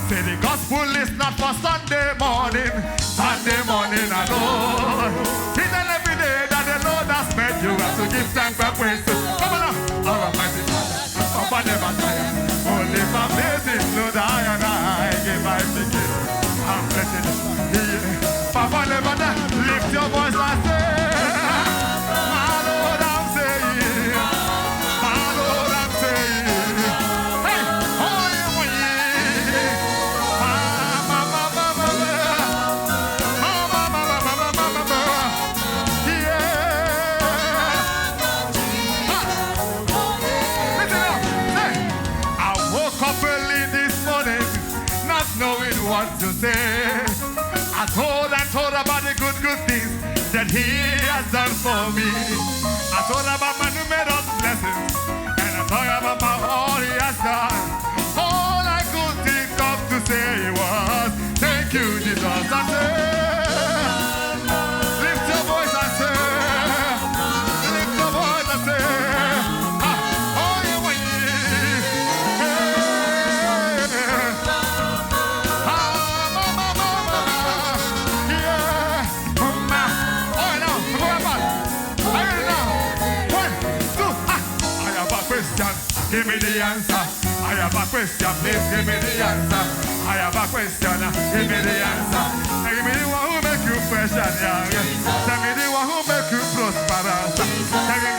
Say the gospel is not for Sunday morning alone. It's an every day that the Lord has made you have to give thanks and praise to. Come on now, our mighty Father, Papa never tire. Only for blessing, Lord, I and I give my ticket. I'm blessed. Yeah. Papa never die. Lift your voice and say, my Lord, I'm saying, my Lord, I'm saying. Hey, oh, what to say. I told about the good things that he has done for me. I told about my numerous blessings, and I told about all he has done. All I could think of to say was, thank you, Jesus. I said, lift your voice and say, lift your voice and say, oh, yeah, give me the answer. I have a question, please give me the answer. I have a question, give me the answer. Give me the one who make you fresh and young. Tell me the one who make you prosperous. Tell me